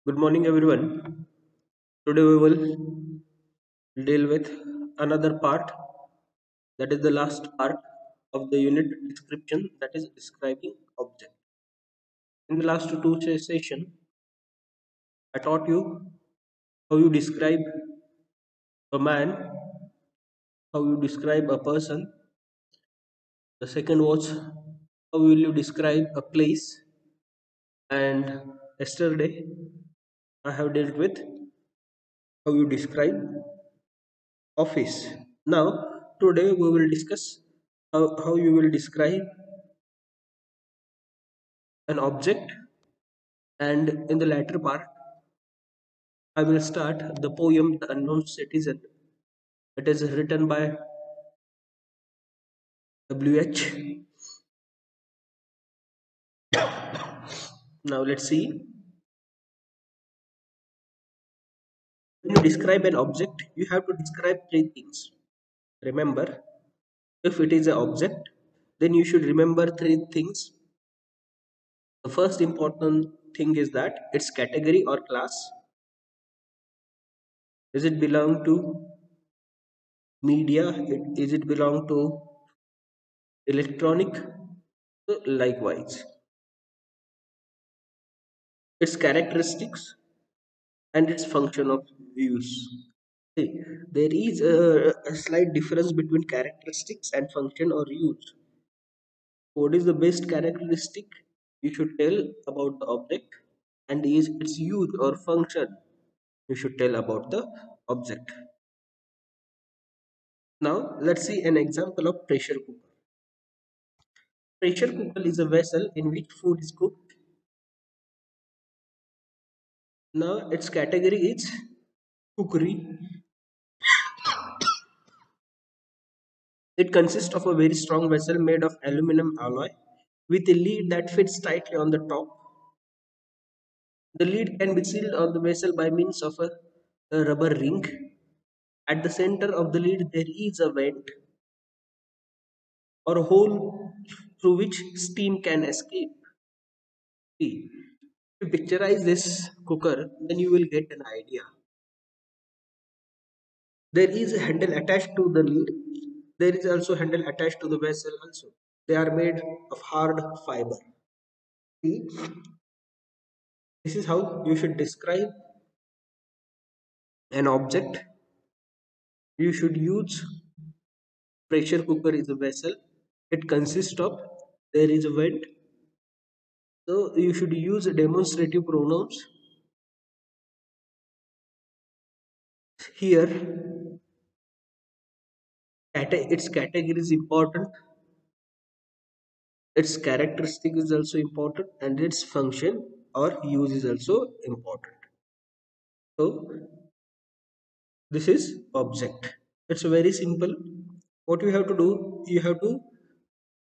Good morning, everyone. Today we will deal with another part, that is the last part of the unit description, that is describing object. In the last two session, I taught you how you describe a man, how you describe a person. The second was how will you describe a place. And yesterday, I have dealt with how you describe office. Now, today we will discuss how you will describe an object, and in the latter part I will start the poem The Unknown Citizen. It is written by WH. Now let's see. When you describe an object, you have to describe three things. Remember, if it is an object, then you should remember three things. The first important thing is that its category or class. Does it belong to media? Is it belong to electronic? Likewise, its characteristics and its function of use. See, there is a slight difference between characteristics and function or use. What is the best characteristic you should tell about the object, and is its use or function you should tell about the object. Now let's see an example of pressure cooker. Pressure cooker is a vessel in which food is cooked. Now its category is cookery. It consists of a very strong vessel made of aluminum alloy with a lid that fits tightly on the top. The lid can be sealed on the vessel by means of a rubber ring. At the center of the lid, there is a vent or a hole through which steam can escape. See, if you picturize this cooker, then you will get an idea. There is a handle attached to the lid. There is also handle attached to the vessel also. They are made of hard fiber. See, this is how you should describe an object. You should use pressure cooker is a vessel. It consists of, there is a vent. So you should use demonstrative pronouns. Here, its category is important, its characteristic is also important, and its function or use is also important. So this is object. It's very simple. What you have to do, you have to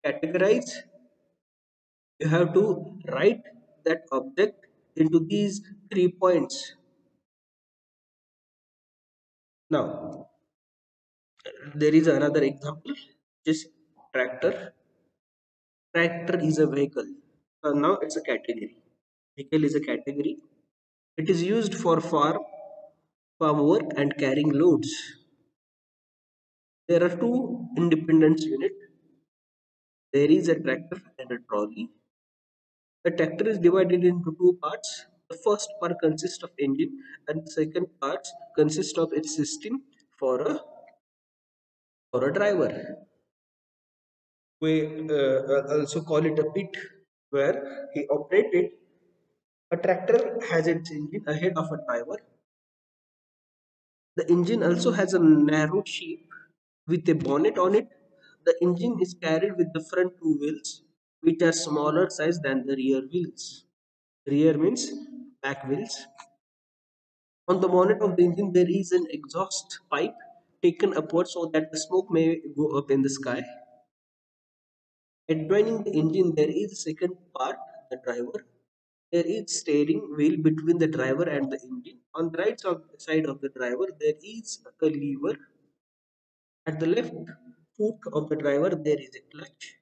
categorize, you have to write that object into these 3 points. Now, there is another example, which is tractor. Tractor is a vehicle. Now it's a category. Vehicle is a category. It is used for farm work and carrying loads. There are two independent units. There is a tractor and a trolley. The tractor is divided into two parts. The first part consists of engine, and the second part consists of its system for a driver. We also call it a pit, where he operated. A tractor has its engine ahead of a driver. The engine also has a narrow shape with a bonnet on it. The engine is carried with the front two wheels, which are smaller size than the rear wheels. Rear means back wheels. On the bonnet of the engine, there is an exhaust pipe taken upward so that the smoke may go up in the sky. Adjoining the engine, there is a second part, the driver. There is steering wheel between the driver and the engine. On the side of the driver, there is a lever. At the left foot of the driver, there is a clutch.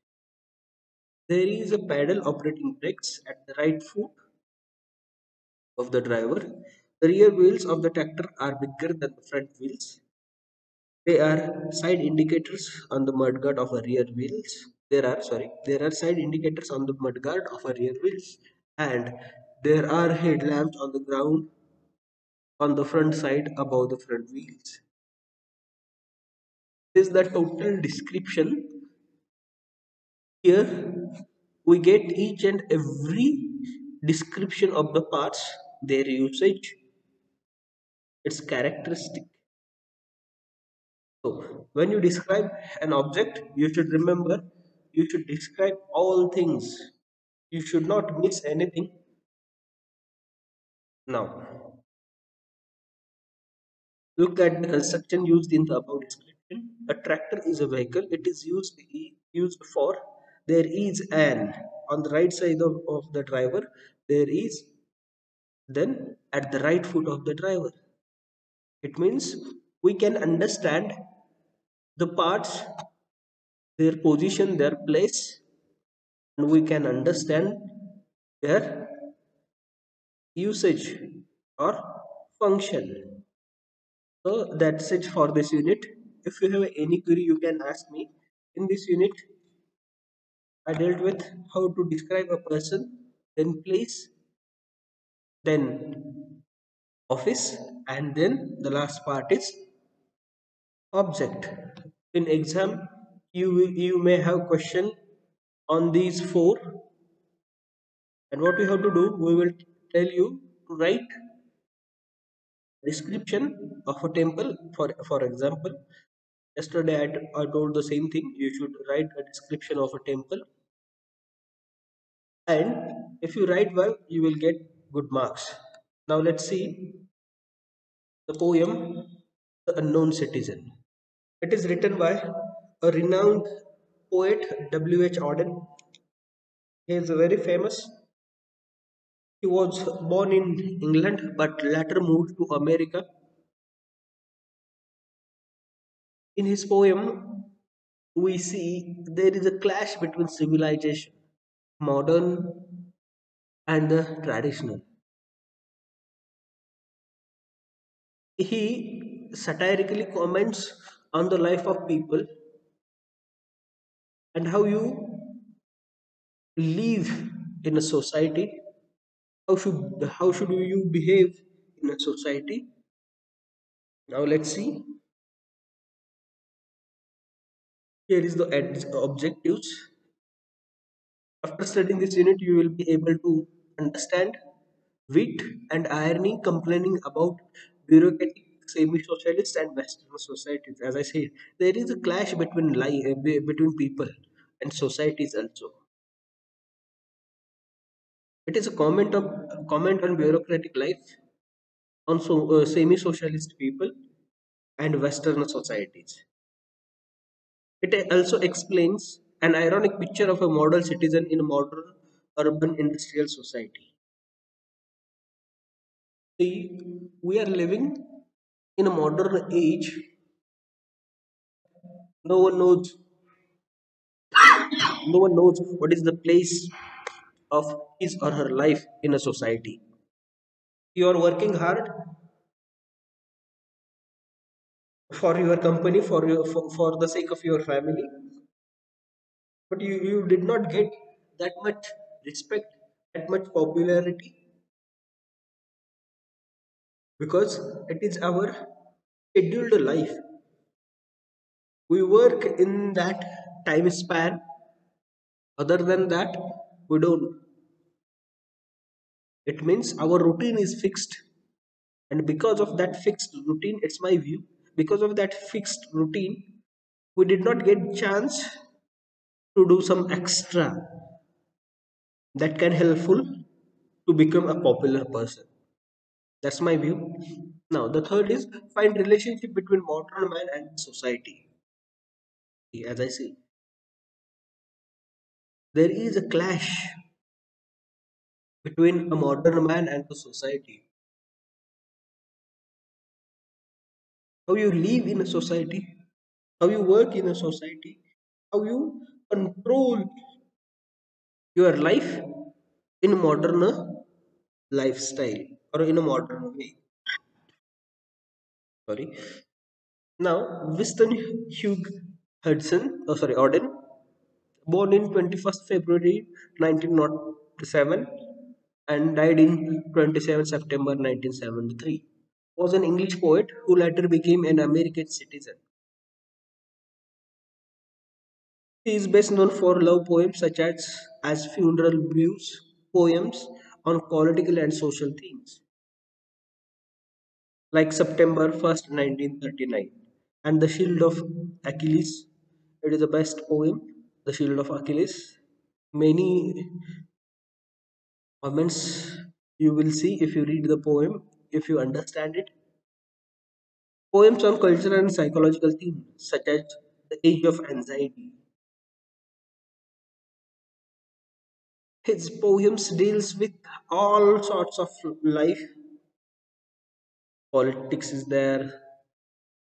There is a pedal operating brakes at the right foot. of the driver. The rear wheels of the tractor are bigger than the front wheels. They are side indicators on the mudguard of a rear wheels. There are side indicators on the mudguard of a rear wheels, and there are headlamps on the ground on the front side above the front wheels. This is the total description. Here we get each and every description of the parts, their usage, its characteristic. So when you describe an object, you should remember you should describe all things. You should not miss anything. Now, look at the construction used in the above description. A tractor is a vehicle. It is used for, there is an, on the right side of the driver, there is, then at the right foot of the driver. It means we can understand the parts, their position, their place, and we can understand their usage or function. So that's it for this unit. If you have any query, you can ask me. In this unit, I dealt with how to describe a person, then place, then office, and then the last part is object. In exam, you may have question on these four, and what we have to do, we will tell you to write description of a temple. For example, yesterday I told the same thing. You should write a description of a temple, and if you write well, you will get good marks. Now let's see the poem The Unknown Citizen. It is written by a renowned poet W.H. Auden. He is very famous. He was born in England but later moved to America. In his poem, we see there is a clash between civilization, modern and the traditional. He satirically comments on the life of people and how you live in a society. How should you behave in a society? Now let's see. Here is the objectives. After studying this unit, you will be able to understand wit and irony complaining about bureaucratic semi-socialist and Western societies. As I said, there is a clash between between people and societies also. It is a comment on bureaucratic life, on semi-socialist people and Western societies. It also explains an ironic picture of a model citizen in a modern urban industrial society. See, we are living in a modern age. No one knows no one knows what is the place of his or her life in a society. You are working hard for your company, for the sake of your family, but you did not get that much respect, that much popularity, because it is our scheduled life. We work in that time span. Other than that, we don't. It means our routine is fixed, and because of that fixed routine, it's my view, because of that fixed routine, we did not get chance to do some extra that can helpful to become a popular person. That's my view. Now the third is find relationship between modern man and society. As I say, there is a clash between a modern man and the society. How you live in a society, how you work in a society, how you control your life in modern lifestyle. or in a modern way. Sorry. Now, Winston Hugh Auden, born in 21st February 1907 and died in 27 September 1973, was an English poet who later became an American citizen. He is best known for love poems such as Funeral Blues, poems on political and social themes, like September 1st, 1939, and The Shield of Achilles. It is the best poem, The Shield of Achilles. Many comments you will see if you read the poem, if you understand it. Poems on cultural and psychological themes such as The Age of Anxiety. His poems deals with all sorts of life. Politics is there,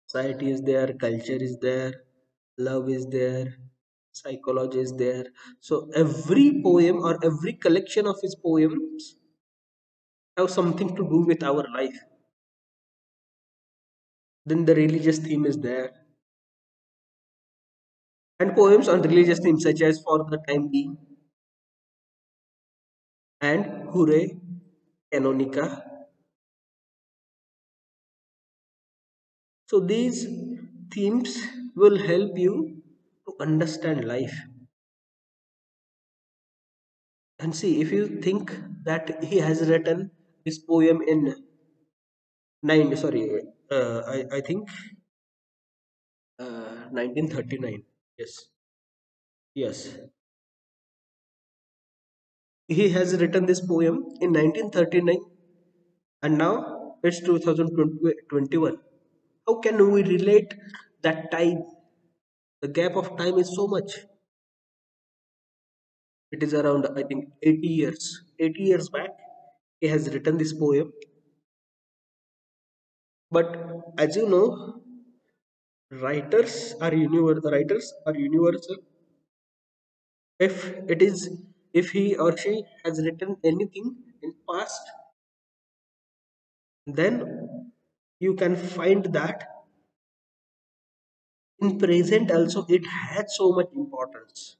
society is there, culture is there, love is there, psychology is there. So every poem or every collection of his poems have something to do with our life. Then the religious theme is there. And poems on religious themes such as For the Time Being and Hure Canonica. So these themes will help you to understand life. And see, if you think that he has written this poem in I think 1939. Yes, yes. He has written this poem in 1939 and now it's 2021. How can we relate that time? The gap of time is so much. It is around, I think, 80 years. 80 years back, he has written this poem. But as you know, writers are universal. If it is, if he or she has written anything in past, then you can find that in present also it has so much importance.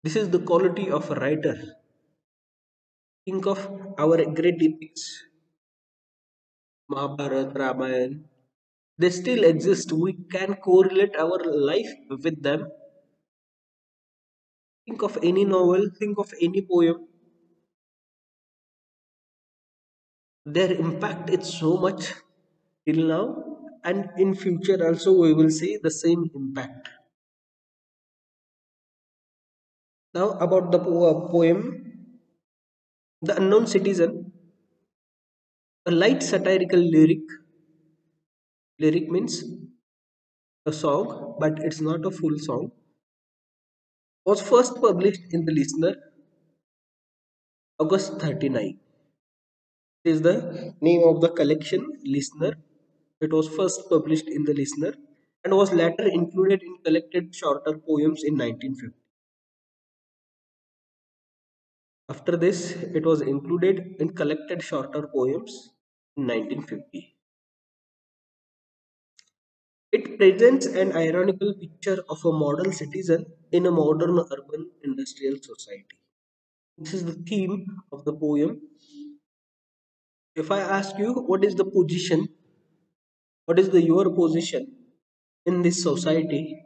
This is the quality of a writer. Think of our great epics, Mahabharata, Ramayana. They still exist. We can correlate our life with them. Think of any novel, think of any poem. Their impact is so much till now, and in future also we will see the same impact. Now about the poem, The Unknown Citizen, a light satirical lyric means a song, but it's not a full song, was first published in the Listener August 39. It is the name of the collection Listener. It was first published in the Listener and was later included in collected shorter poems in 1950. After this, it was included in collected shorter poems in 1950. It presents an ironical picture of a model citizen in a modern urban industrial society. This is the theme of the poem. If I ask you what is the position, what is the your position in this society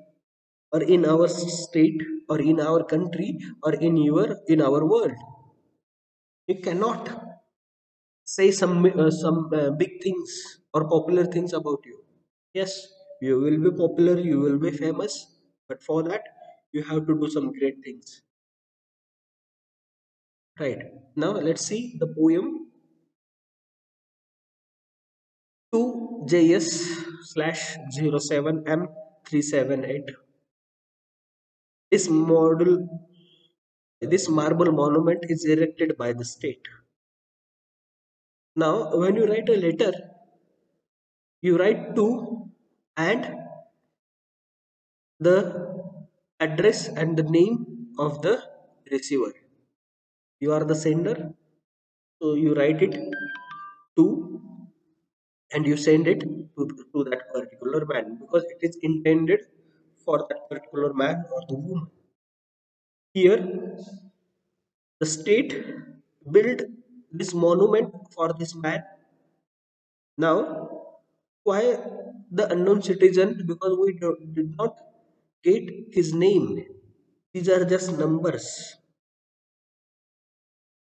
or in our state or in our country or in our world, you cannot say some big things or popular things about you. Yes, you will be popular, you will be famous, but for that you have to do some great things. Right, now let's see the poem 2JS/07M378. This model, this marble monument is erected by the state. Now, when you write a letter, you write to and the address and the name of the receiver. You are the sender, so you write it to, and you send it to that particular man because it is intended for that particular man or the woman. Here, the state built this monument for this man. Now, why the unknown citizen? Because we did not get his name. These are just numbers,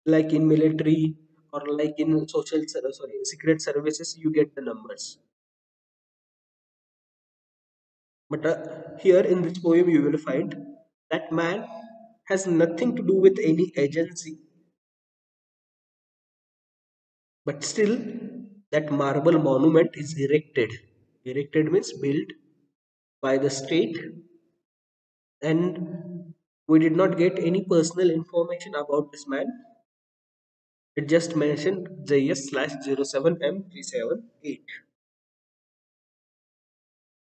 like in military or like in sorry, secret services. You get the numbers, but here in this poem, you will find that man has nothing to do with any agency, but still that marble monument is erected. Erected means built by the state, and we did not get any personal information about this man. It just mentioned JS/07M378.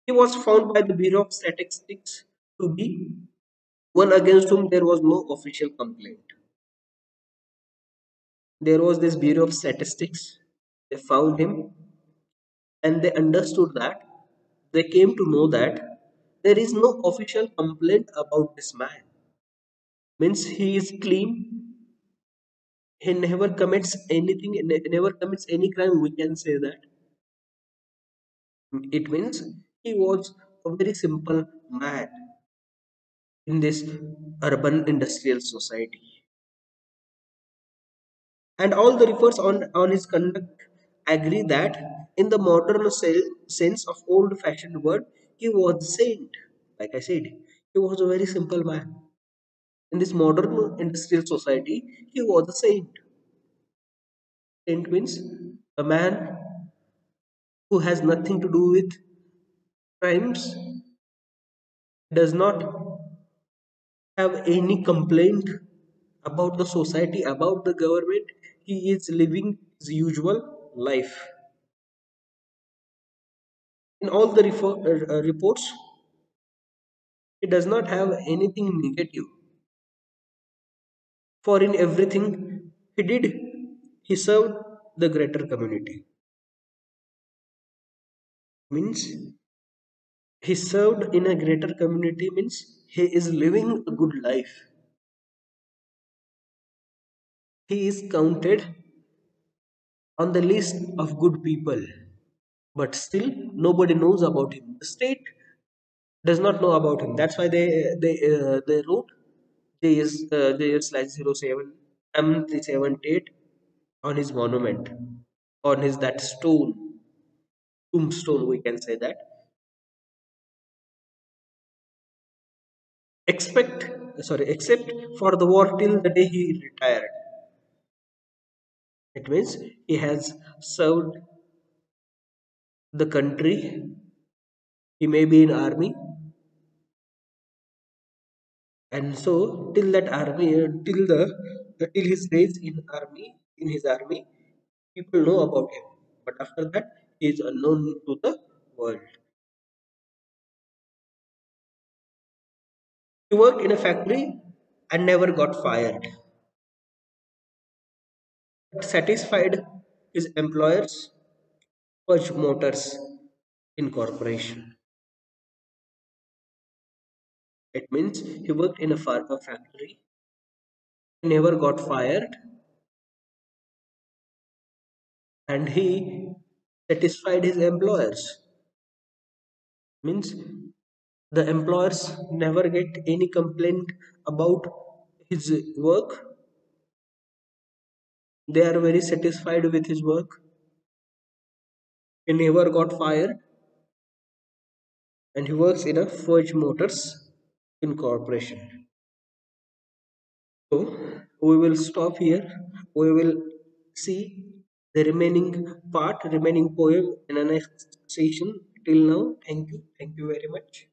He was found by the Bureau of Statistics to be one against whom there was no official complaint. There was this Bureau of Statistics. They found him, and they understood that, they came to know that there is no official complaint about this man. Means he is clean, he never commits anything, never commits any crime, we can say that. It means he was a very simple man in this urban industrial society. And all the reports on his conduct agree that in the modern sense of old fashioned word, he was a saint. Like I said, he was a very simple man. In this modern industrial society, he was a saint. Saint means a man who has nothing to do with crimes, does not have any complaint about the society, about the government. He is living his usual life. In all the reports, he does not have anything negative. For in everything he did, he served the greater community. Means he served in a greater community means he is living a good life. He is counted on the list of good people, but still nobody knows about him. The state does not know about him. That's why they wrote JS/07 M378 on his monument, on his that tombstone. We can say that. Except for the war till the day he retired. It means he has served the country. He may be in army, and so till that army, till his days in his army, people know about him. But after that, he is unknown to the world. He worked in a factory and never got fired. But satisfied his employers, Pudge Motors Incorporation. It means he worked in a pharma factory, never got fired, and he satisfied his employers. Means the employers never get any complaint about his work. They are very satisfied with his work. He never got fired, and he works in a Forge Motors Incorporation. So we will stop here. We will see the remaining poem in the next session. Till now, thank you very much.